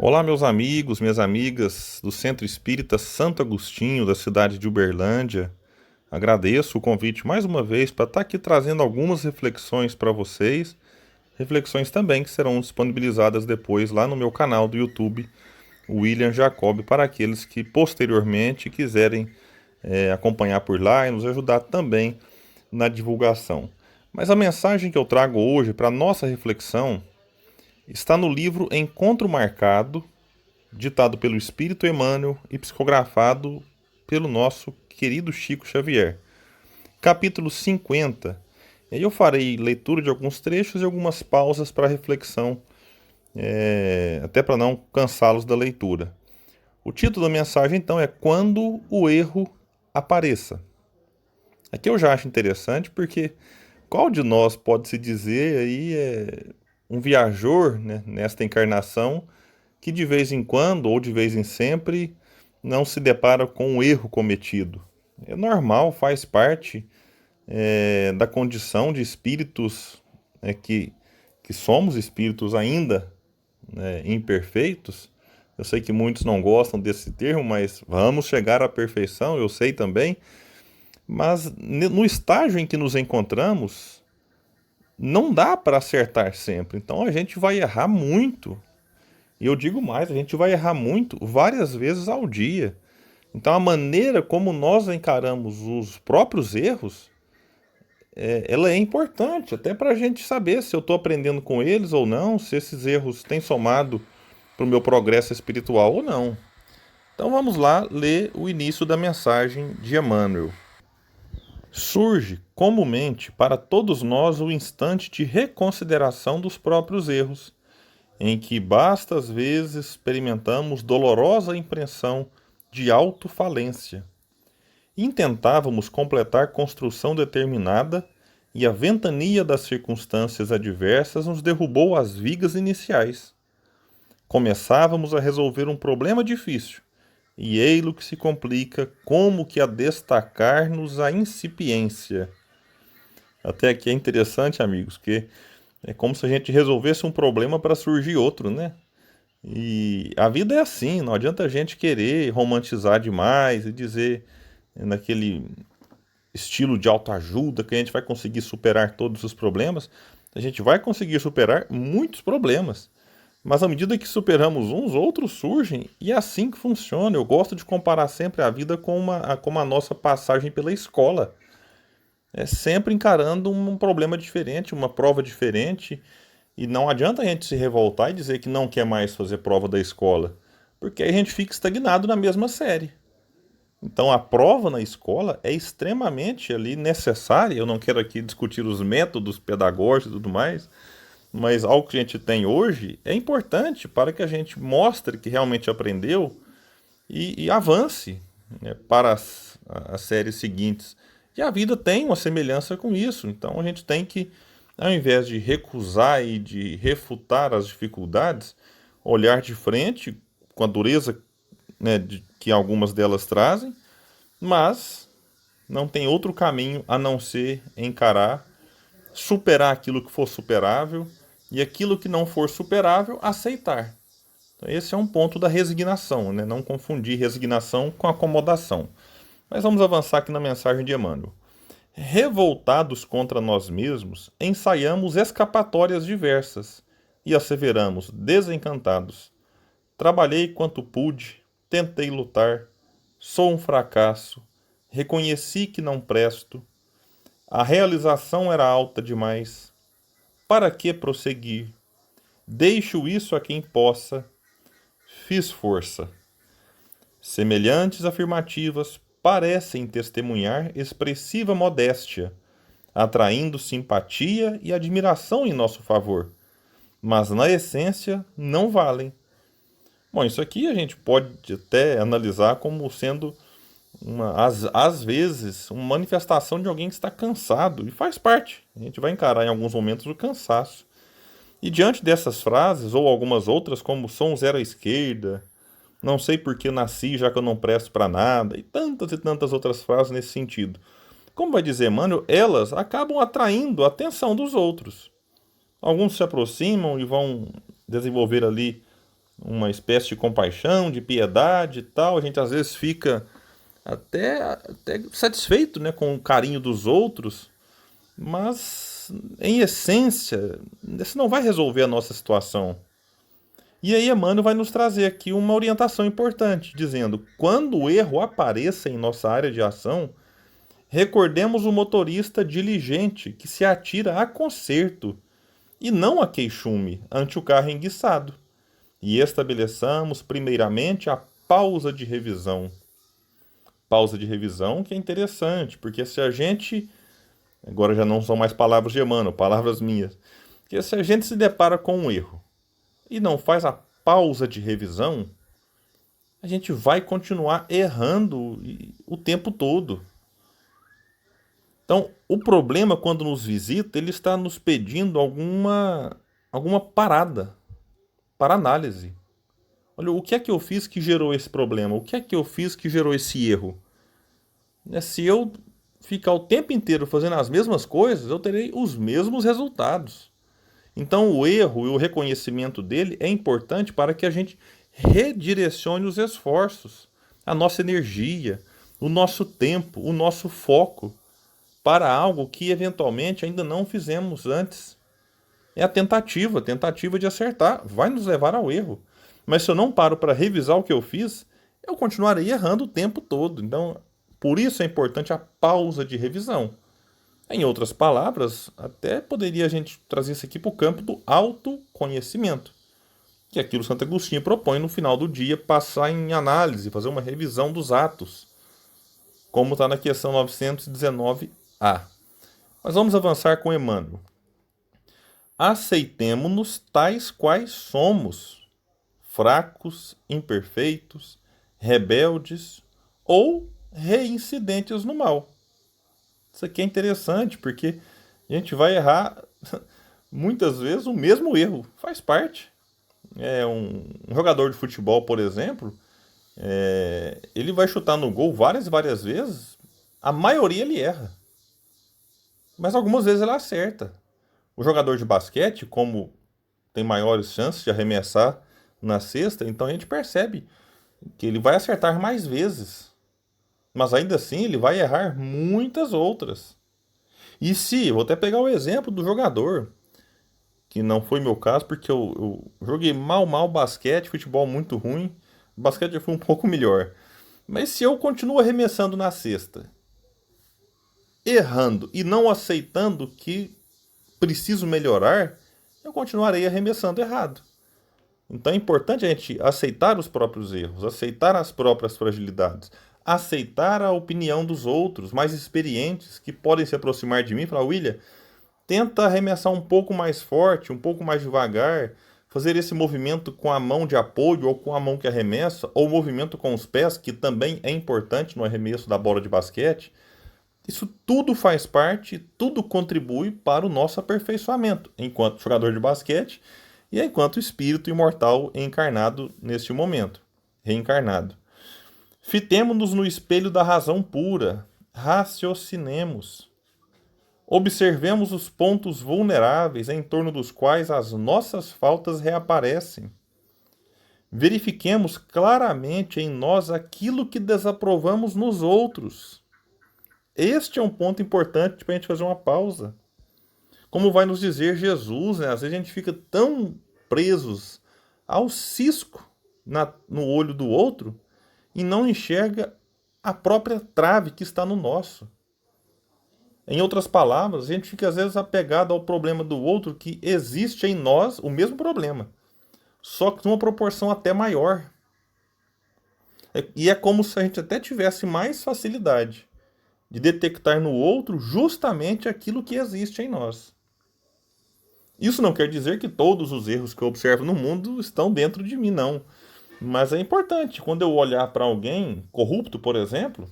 Olá, meus amigos, minhas amigas do Centro Espírita Santo Agostinho, da cidade de Uberlândia. Agradeço o convite mais uma vez para estar aqui trazendo algumas reflexões para vocês, reflexões também que serão disponibilizadas depois lá no meu canal do YouTube, William Jacob, para aqueles que posteriormente quiserem acompanhar por lá e nos ajudar também na divulgação. Mas a mensagem que eu trago hoje para a nossa reflexão está no livro Encontro Marcado, ditado pelo Espírito Emmanuel e psicografado pelo nosso querido Chico Xavier. Capítulo 50. E aí eu farei leitura de alguns trechos e algumas pausas para reflexão, até para não cansá-los da leitura. O título da mensagem, então, é Quando o Erro Apareça. Aqui eu já acho interessante porque qual de nós pode se dizer aí um viajor, né, nesta encarnação que de vez em quando ou de vez em sempre não se depara com um erro cometido? É normal, faz parte da condição de espíritos, que somos espíritos ainda, né, imperfeitos. Eu sei que muitos não gostam desse termo, mas vamos chegar à perfeição, eu sei também. Mas no estágio em que nos encontramos, não dá para acertar sempre. Então a gente vai errar muito. E eu digo mais, a gente vai errar muito, várias vezes ao dia. Então a maneira como nós encaramos os próprios erros, ela é importante, até para a gente saber se eu estou aprendendo com eles ou não, se esses erros têm somado para o meu progresso espiritual ou não. Então vamos lá ler o início da mensagem de Emmanuel. Surge comumente para todos nós o instante de reconsideração dos próprios erros, em que basta às vezes experimentamos dolorosa impressão de autofalência. Intentávamos completar construção determinada e a ventania das circunstâncias adversas nos derrubou as vigas iniciais. Começávamos a resolver um problema difícil, e ei-lo que se complica, como que a destacar-nos a incipiência. Até aqui é interessante, amigos, que é como se a gente resolvesse um problema para surgir outro, né? E a vida é assim, não adianta a gente querer romantizar demais e dizer naquele estilo de autoajuda que a gente vai conseguir superar todos os problemas. A gente vai conseguir superar muitos problemas. Mas à medida que superamos uns, outros surgem, e é assim que funciona. Eu gosto de comparar sempre a vida com a nossa passagem pela escola. É sempre encarando um problema diferente, uma prova diferente, e não adianta a gente se revoltar e dizer que não quer mais fazer prova da escola, porque aí a gente fica estagnado na mesma série. Então a prova na escola é extremamente ali necessária. Eu não quero aqui discutir os métodos pedagógicos e tudo mais, mas algo que a gente tem hoje é importante para que a gente mostre que realmente aprendeu e avance, né, para as séries seguintes. E a vida tem uma semelhança com isso. Então a gente tem que, ao invés de recusar e de refutar as dificuldades, olhar de frente com a dureza, né, que algumas delas trazem, mas não tem outro caminho a não ser encarar, superar aquilo que for superável e aquilo que não for superável, aceitar. Então, esse é um ponto da resignação, né? Não confundir resignação com acomodação. Mas vamos avançar aqui na mensagem de Emmanuel. Revoltados contra nós mesmos, ensaiamos escapatórias diversas e asseveramos, desencantados: trabalhei quanto pude, tentei lutar, sou um fracasso, reconheci que não presto, a realização era alta demais. Para que prosseguir? Deixo isso a quem possa, fiz força. Semelhantes afirmativas parecem testemunhar expressiva modéstia, atraindo simpatia e admiração em nosso favor, mas na essência não valem. Bom, isso aqui a gente pode até analisar como sendo, às vezes, uma manifestação de alguém que está cansado, e faz parte. A gente vai encarar em alguns momentos o cansaço. E diante dessas frases, ou algumas outras, como sou um zero à esquerda, não sei por que nasci já que eu não presto para nada, e tantas outras frases nesse sentido. Como vai dizer Emmanuel, elas acabam atraindo a atenção dos outros. Alguns se aproximam e vão desenvolver ali uma espécie de compaixão, de piedade e tal. A gente às vezes fica até satisfeito, né, com o carinho dos outros, mas em essência, isso não vai resolver a nossa situação. E aí Emmanuel vai nos trazer aqui uma orientação importante, dizendo: quando o erro apareça em nossa área de ação, recordemos o motorista diligente que se atira a conserto e não a queixume ante o carro enguiçado, e estabeleçamos primeiramente a pausa de revisão. Pausa de revisão que é interessante, porque se a gente, agora já não são mais palavras de Emmanuel, palavras minhas, porque se a gente se depara com um erro e não faz a pausa de revisão, a gente vai continuar errando o tempo todo. Então, o problema quando nos visita, ele está nos pedindo alguma parada para análise. Olha, o que é que eu fiz que gerou esse problema? O que é que eu fiz que gerou esse erro? Se eu ficar o tempo inteiro fazendo as mesmas coisas, eu terei os mesmos resultados. Então, o erro e o reconhecimento dele é importante para que a gente redirecione os esforços, a nossa energia, o nosso tempo, o nosso foco para algo que eventualmente ainda não fizemos antes. É a tentativa de acertar, vai nos levar ao erro. Mas se eu não paro para revisar o que eu fiz, eu continuarei errando o tempo todo. Então, por isso é importante a pausa de revisão. Em outras palavras, até poderia a gente trazer isso aqui para o campo do autoconhecimento, que é aquilo que Santo Agostinho propõe no final do dia, passar em análise, fazer uma revisão dos atos, como está na questão 919A. Mas vamos avançar com Emmanuel. Aceitemo-nos tais quais somos, fracos, imperfeitos, rebeldes ou reincidentes no mal. Isso aqui é interessante porque a gente vai errar muitas vezes o mesmo erro, faz parte. Um jogador de futebol, por exemplo, ele vai chutar no gol várias e várias vezes, a maioria ele erra, mas algumas vezes ele acerta. O jogador de basquete, como tem maiores chances de arremessar na cesta, então a gente percebe que ele vai acertar mais vezes, mas ainda assim ele vai errar muitas outras. E se, vou até pegar o exemplo do jogador, que não foi meu caso, porque eu joguei mal basquete, futebol muito ruim, basquete já foi um pouco melhor. Mas se eu continuo arremessando na cesta, errando e não aceitando que preciso melhorar, eu continuarei arremessando errado. Então é importante a gente aceitar os próprios erros, aceitar as próprias fragilidades, aceitar a opinião dos outros mais experientes que podem se aproximar de mim e falar: William, tenta arremessar um pouco mais forte, um pouco mais devagar, fazer esse movimento com a mão de apoio ou com a mão que arremessa, ou movimento com os pés, que também é importante no arremesso da bola de basquete. Isso tudo faz parte, tudo contribui para o nosso aperfeiçoamento enquanto jogador de basquete e enquanto espírito imortal encarnado neste momento, reencarnado. Fitemo-nos no espelho da razão pura, raciocinemos. Observemos os pontos vulneráveis em torno dos quais as nossas faltas reaparecem. Verifiquemos claramente em nós aquilo que desaprovamos nos outros. Este é um ponto importante para a gente fazer uma pausa. Como vai nos dizer Jesus, né? Às vezes a gente fica tão presos ao cisco no olho do outro e não enxerga a própria trave que está no nosso. Em outras palavras, a gente fica às vezes apegado ao problema do outro que existe em nós o mesmo problema, só que numa proporção até maior. E é como se a gente até tivesse mais facilidade de detectar no outro justamente aquilo que existe em nós. Isso não quer dizer que todos os erros que eu observo no mundo estão dentro de mim, não. Mas é importante, quando eu olhar para alguém corrupto, por exemplo,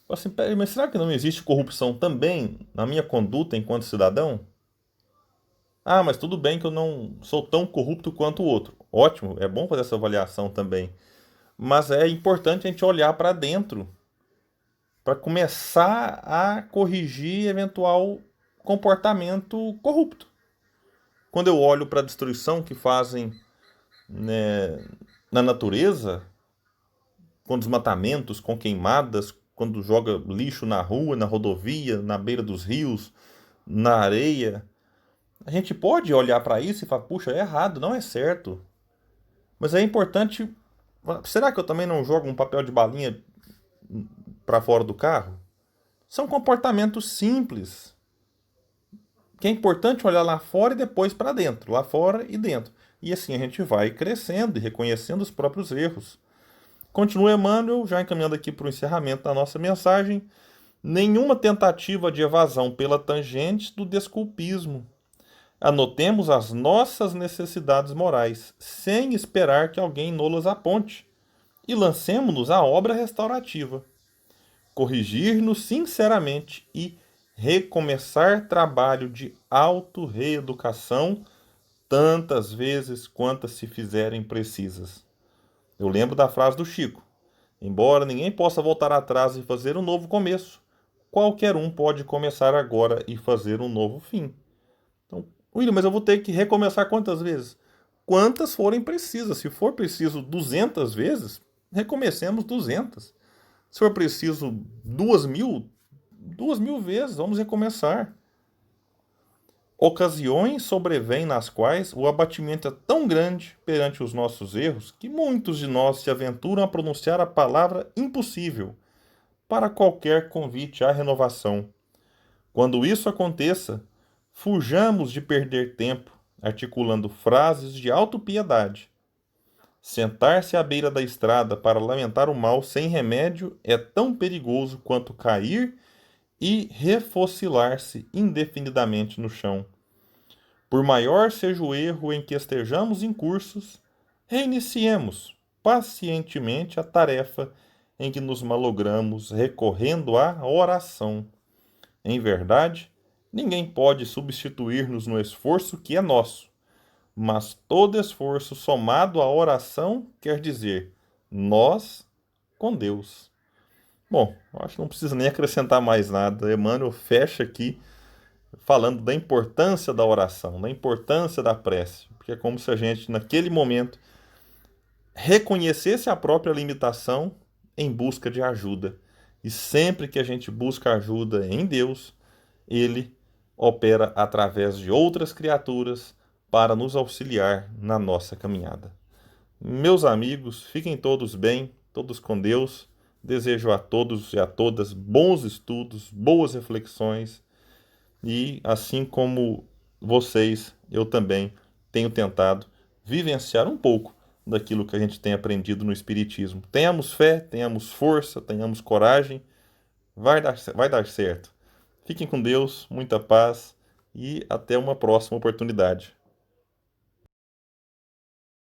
assim, peraí, mas será que não existe corrupção também na minha conduta enquanto cidadão? Ah, mas tudo bem que eu não sou tão corrupto quanto o outro. Ótimo, é bom fazer essa avaliação também. Mas é importante a gente olhar para dentro para começar a corrigir eventual comportamento corrupto. Quando eu olho para a destruição que fazem né, na natureza, com desmatamentos, com queimadas, quando joga lixo na rua, na rodovia, na beira dos rios, na areia. A gente pode olhar para isso e falar, puxa, é errado, não é certo. Mas é importante. Será que eu também não jogo um papel de balinha para fora do carro? São comportamentos simples, que é importante olhar lá fora e depois para dentro, lá fora e dentro. E assim a gente vai crescendo e reconhecendo os próprios erros. Continua Emmanuel, já encaminhando aqui para o encerramento da nossa mensagem. Nenhuma tentativa de evasão pela tangente do desculpismo. Anotemos as nossas necessidades morais, sem esperar que alguém nolas aponte, e lancemo-nos à obra restaurativa. Corrigir-nos sinceramente e recomeçar trabalho de auto-reeducação tantas vezes quantas se fizerem precisas. Eu lembro da frase do Chico: embora ninguém possa voltar atrás e fazer um novo começo, qualquer um pode começar agora e fazer um novo fim. Então, William, mas eu vou ter que recomeçar quantas vezes? Quantas forem precisas. Se for preciso 200 vezes, recomecemos 200. Se for preciso 2.000, 2.000 vezes, vamos recomeçar. Ocasiões sobrevêm nas quais o abatimento é tão grande perante os nossos erros que muitos de nós se aventuram a pronunciar a palavra impossível para qualquer convite à renovação. Quando isso aconteça, fujamos de perder tempo articulando frases de autopiedade. Sentar-se à beira da estrada para lamentar o mal sem remédio é tão perigoso quanto cair e refocilar-se indefinidamente no chão. Por maior seja o erro em que estejamos incursos, reiniciemos pacientemente a tarefa em que nos malogramos recorrendo à oração. Em verdade, ninguém pode substituir-nos no esforço que é nosso, mas todo esforço somado à oração quer dizer nós com Deus. Bom, acho que não precisa nem acrescentar mais nada. Emmanuel fecha aqui falando da importância da oração, da importância da prece, porque é como se a gente, naquele momento, reconhecesse a própria limitação em busca de ajuda. E sempre que a gente busca ajuda em Deus, Ele opera através de outras criaturas para nos auxiliar na nossa caminhada. Meus amigos, fiquem todos bem, todos com Deus. Desejo a todos e a todas bons estudos, boas reflexões e, assim como vocês, eu também tenho tentado vivenciar um pouco daquilo que a gente tem aprendido no Espiritismo. Tenhamos fé, tenhamos força, tenhamos coragem, vai dar certo. Fiquem com Deus, muita paz e até uma próxima oportunidade.